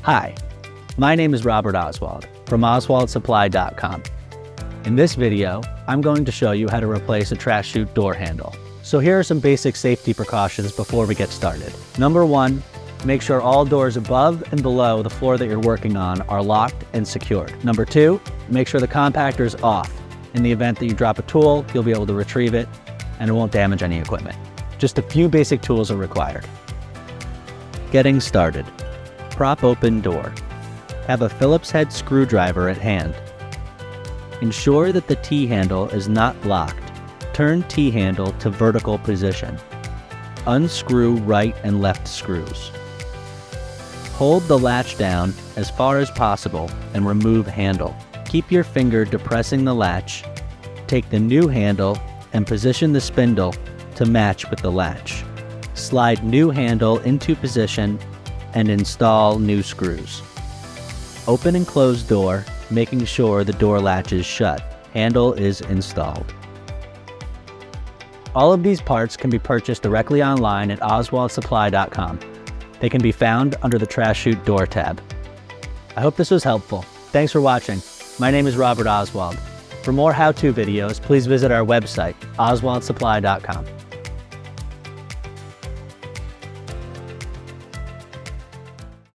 Hi, my name is Robert Oswald from OswaldSupply.com. In this video, I'm going to show you how to replace a trash chute door handle. So here are some basic safety precautions before we get started. Number 1, make sure all doors above and below the floor that you're working on are locked and secured. Number 2, make sure the compactor is off. In the event that you drop a tool, you'll be able to retrieve it and it won't damage any equipment. Just a few basic tools are required. Getting started. Prop open door. Have a Phillips head screwdriver at hand. Ensure that the T-handle is not locked. Turn T-handle to vertical position. Unscrew right and left screws. Hold the latch down as far as possible and remove handle. Keep your finger depressing the latch. Take the new handle and position the spindle to match with the latch. Slide new handle into position and install new screws. Open and close door, making sure the door latch is shut. Handle is installed. All of these parts can be purchased directly online at OswaldSupply.com. They can be found under the Trash Chute Door tab. I hope this was helpful. Thanks for watching. My name is Robert Oswald. For more how-to videos, please visit our website, OswaldSupply.com.